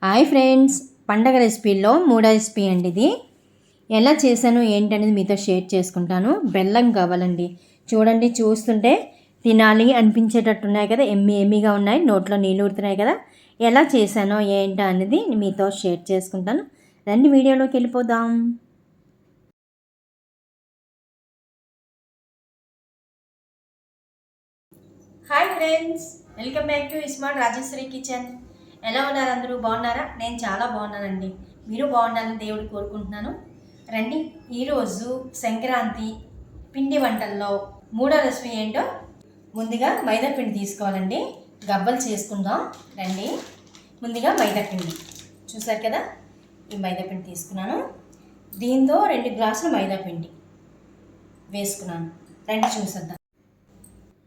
Hi friends, పండగ రెసిపీల్లో మూడో recipe అండి. ఇది ఎలా చేశాను ఏంటనేది మీతో షేర్ చేసుకుంటాను. బెల్లం కావాలండి. చూడండి, చూస్తుంటే తినాలి అనిపించేటట్టున్నాయి కదా, ఎమ్మిగా ఉన్నాయి, నోట్లో నీళ్ళు ఊరుతున్నాయి కదా. ఎలా చేశానో ఏంటో అనేది మీతో షేర్ చేసుకుంటాను. రండి వీడియోలోకి వెళ్ళిపోదాం. Hi friends, welcome back to smart Rajeshwari kitchen. ఎలా ఉన్నారు? అందరూ బాగున్నారా? నేను చాలా బాగున్నానండి. మీరు బాగుండాలని దేవుడు కోరుకుంటున్నాను. రండి, ఈరోజు సంక్రాంతి పిండి వంటల్లో మూడో రెసిపీ ఏంటో. ముందుగా మైదా పిండి తీసుకోవాలండి, గవ్వలు చేసుకుందాం. రండి, ముందుగా మైదా పిండి చూసారు కదా, ఈ మైదా పిండి తీసుకున్నాను. దీంతో 2 గ్లాసుల మైదా పిండి వేసుకున్నాను. రండి చూసేద్దాం.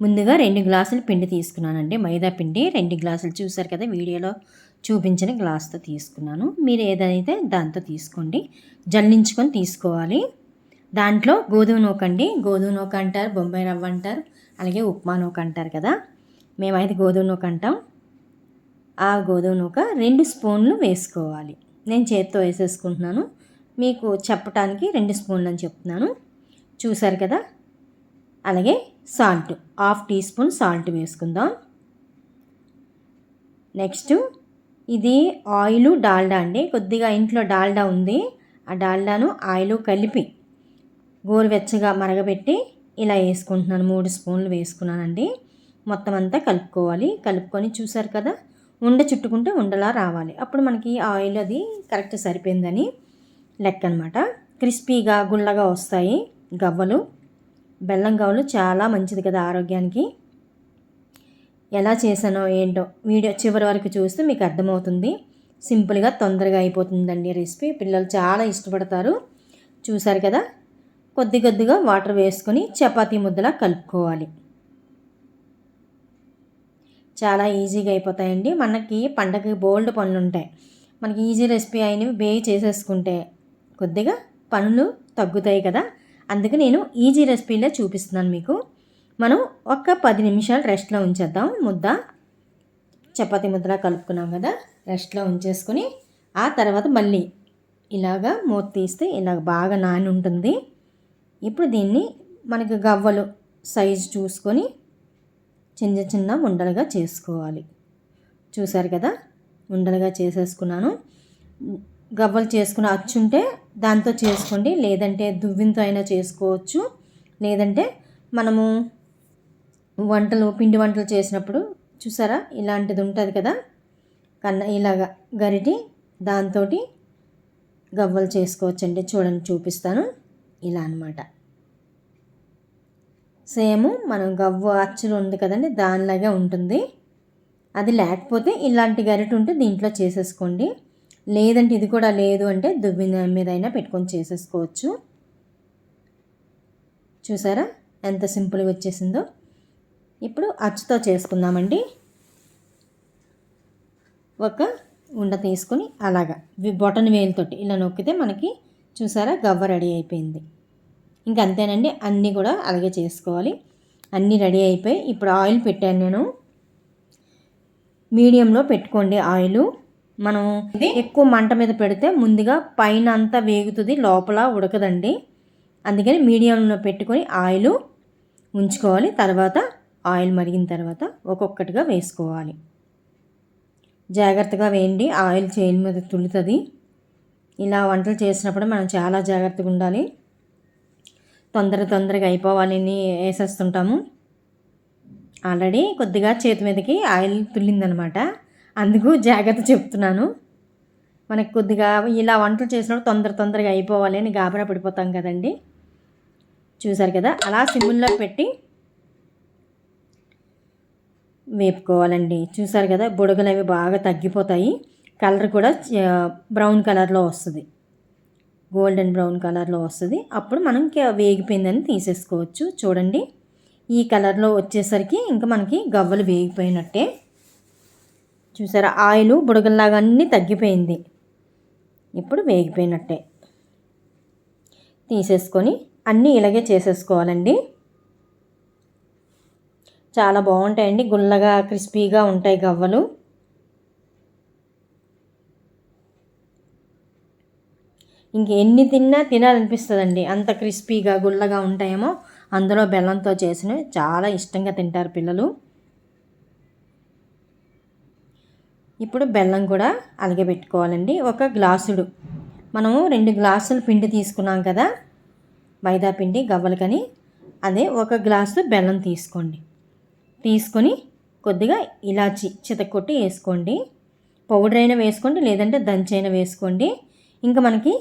ముందుగా 2 గ్లాసులు పిండి తీసుకున్నానండి, మైదా పిండి 2 గ్లాసులు. చూసారు కదా, వీడియోలో చూపించిన గ్లాస్తో తీసుకున్నాను. మీరు ఏదైతే దాంతో తీసుకోండి, జల్లించుకొని తీసుకోవాలి. దాంట్లో గోధుమ నూక అండి, గోధుమ నూక అంటారు, బొంబాయి రవ్వ అంటారు, అలాగే ఉప్మా నూక అంటారు కదా. మేమైతే గోధుమ నూక అంటాం. ఆ గోధుమ నూక 2 స్పూన్లు వేసుకోవాలి. నేను చేతితో వేసేసుకుంటున్నాను, మీకు చెప్పటానికి 2 స్పూన్లు అని చెప్తున్నాను. చూసారు కదా. అలాగే సాల్ట్, 1/2 టీ స్పూన్ సాల్ట్ వేసుకుందాం. నెక్స్ట్ ఇది ఆయిల్ డాల్డా అండి. కొద్దిగా ఇంట్లో డాల్డా ఉంది, ఆ డాల్డాను ఆయిల్ కలిపి గోరువెచ్చగా మరగబెట్టి ఇలా వేసుకుంటున్నాను. 3 స్పూన్లు వేసుకున్నానండి. మొత్తం అంతా కలుపుకోవాలి. కలుపుకొని చూసారు కదా, ఉండ చుట్టుకుంటే ఉండలా రావాలి. అప్పుడు మనకి ఆయిల్ అది కరెక్ట్ సరిపోయిందని లెక్క అనమాట. క్రిస్పీగా గుల్లగా వస్తాయి గవ్వలు. బెల్లం గవ్వలు చాలా మంచిది కదా ఆరోగ్యానికి. ఎలా చేశానో ఏంటో వీడియో చివరి వరకు చూస్తే మీకు అర్థమవుతుంది. సింపుల్గా తొందరగా అయిపోతుందండి రెసిపీ. పిల్లలు చాలా ఇష్టపడతారు. చూసారు కదా, కొద్దిగా వాటర్ వేసుకొని చపాతీ ముద్దలా కలుపుకోవాలి. చాలా ఈజీగా అయిపోతాయండి. మనకి పండగకి బోల్డ్ పనులు ఉంటాయి. మనకి ఈజీ రెసిపీ అయినవి బేగి చేసేసుకుంటే కొద్దిగా పనులు తగ్గుతాయి కదా. అందుకే నేను ఈజీ రెసిపీలే చూపిస్తున్నాను మీకు. మనం ఒక 10 నిమిషాలు రెస్ట్లో ఉంచేద్దాం. ముద్ద చపాతీ ముద్దలా కలుపుకున్నాం కదా, రెస్ట్లో ఉంచేసుకొని ఆ తర్వాత మళ్ళీ ఇలాగా మూత తీస్తే ఇలాగ బాగా నాని ఉంటుంది. ఇప్పుడు దీన్ని మనకి గవ్వలు సైజు చూసుకొని చిన్న ఉండలుగా చేసుకోవాలి. చూసారు కదా, ఉండలుగా చేసేసుకున్నాను. గవ్వలు చేసుకుని అచ్చుంటే దాంతో చేసుకోండి, లేదంటే దువ్వింతో అయినా చేసుకోవచ్చు. లేదంటే మనము పిండి వంటలు చేసినప్పుడు చూసారా, ఇలాంటిది ఉంటుంది కదా, ఇలాగా గరిటి దాంతో గవ్వలు చేసుకోవచ్చండి. చూడండి, చూపిస్తాను. ఇలా అనమాట. సేమ్ మనం గవ్వ అచ్చులు ఉంది కదండి, దానిలాగే ఉంటుంది. అది లేకపోతే ఇలాంటి గరిట ఉంటే దీంట్లో చేసేసుకోండి. లేదంటే ఇది కూడా లేదు అంటే దువ్విన మీద అయినా పెట్టుకొని చేసేసుకోవచ్చు. చూసారా ఎంత సింపుల్గా వచ్చేసిందో. ఇప్పుడు అచ్చుతో చేసుకుందామండి. ఒక ఉండ తీసుకొని అలాగా బొటన వేలుతోటి ఇలా నొక్కితే మనకి చూసారా గవ్వ రెడీ అయిపోయింది. ఇంక అంతేనండి, అన్నీ కూడా అలాగే చేసుకోవాలి. అన్నీ రెడీ అయిపోయి ఇప్పుడు ఆయిల్ పెట్టాను నేను. మీడియంలో పెట్టుకోండి ఆయిల్. మనం ఎక్కువ మంట మీద పెడితే ముందుగా పైన అంతా వేగుతుంది, లోపల ఉడకదండి. అందుకని మీడియంలో పెట్టుకొని ఆయిల్ ఉంచుకోవాలి. తర్వాత ఆయిల్ మరిగిన తర్వాత ఒక్కొక్కటిగా వేసుకోవాలి. జాగ్రత్తగా వేయండి, ఆయిల్ చేయి మీద తులుతుంది. ఇలా వంటలు చేసినప్పుడు మనం చాలా జాగ్రత్తగా ఉండాలి. తొందరగా అయిపోవాలని వేసేస్తుంటాము. ఆల్రెడీ కొద్దిగా చేతి మీదకి ఆయిల్ తుల్లిందనమాట, అందుకు జాగ్రత్త చెప్తున్నాను. మనకు కొద్దిగా ఇలా వంటలు చేసినప్పుడు తొందరగా అయిపోవాలి అని గాబరా పడిపోతాం కదండి. చూసారు కదా, అలా సిమ్ముల్లో పెట్టి వేపుకోవాలండి. చూసారు కదా, బుడగలు అవి బాగా తగ్గిపోతాయి. కలర్ కూడా బ్రౌన్ కలర్లో వస్తుంది, గోల్డెన్ బ్రౌన్ కలర్లో వస్తుంది. అప్పుడు మనం వేగిపోయిందని తీసేసుకోవచ్చు. చూడండి, ఈ కలర్లో వచ్చేసరికి ఇంకా మనకి గవ్వలు వేగిపోయినట్టే. చూసారా, ఆయిల్ బుడగల్లాగా అన్నీ తగ్గిపోయింది. ఇప్పుడు వేగిపోయినట్టే. తీసేసుకొని అన్నీ ఇలాగే చేసేసుకోవాలండి. చాలా బాగుంటాయండి, గుల్లగా క్రిస్పీగా ఉంటాయి గవ్వలు. ఇంక ఎన్ని తిన్నా తినాలనిపిస్తుందండి. అంత క్రిస్పీగా గుల్లగా ఉంటాయేమో. అందులో బెల్లంతో చేసినవి చాలా ఇష్టంగా తింటారు పిల్లలు. ఇప్పుడు బెల్లం కూడా అలగబెట్టుకోవాలండి. ఒక గ్లాసుడు మనము 2 గ్లాసులు పిండి తీసుకున్నాం కదా, మైదా పిండి గవ్వలకని, అదే 1 గ్లాసు బెల్లం తీసుకోండి. తీసుకొని కొద్దిగా ఇలాచి చితక్కొట్టి వేసుకోండి. పౌడర్ అయినా వేసుకోండి, లేదంటే దంచైనా వేసుకోండి. ఇంకా మనకి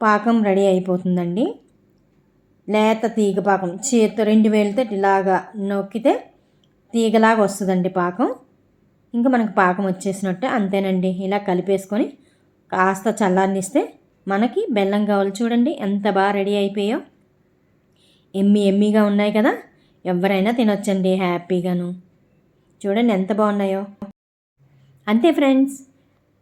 పాకం రెడీ అయిపోతుందండి. లేత తీగ పాకం, చేతితో 2 వేలతో ఇలాగా నొక్కితే తీగలాగా వస్తుందండి పాకం. ఇంకా మనకు పాకం వచ్చేసినట్టే, అంతేనండి. ఇలా కలిపేసుకొని కాస్త చల్లారనిస్తే మనకి బెల్లం కావాలి. చూడండి ఎంత బాగా రెడీ అయిపోయాయో. ఎమ్మీగా ఉన్నాయి కదా, ఎవరైనా తినొచ్చండి హ్యాపీగాను. చూడండి ఎంత బాగున్నాయో. అంతే ఫ్రెండ్స్,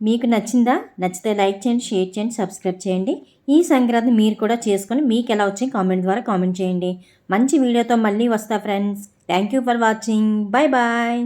మీకు నచ్చిందా? నచ్చితే లైక్ చేయండి, షేర్ చేయండి, సబ్స్క్రైబ్ చేయండి. ఈ సంక్రాంతి మీరు కూడా చేసుకొని మీకు ఎలా వచ్చి కామెంట్ ద్వారా కామెంట్ చేయండి. మంచి వీడియోతో మళ్ళీ వస్తా friends. Thank you for watching. Bye bye.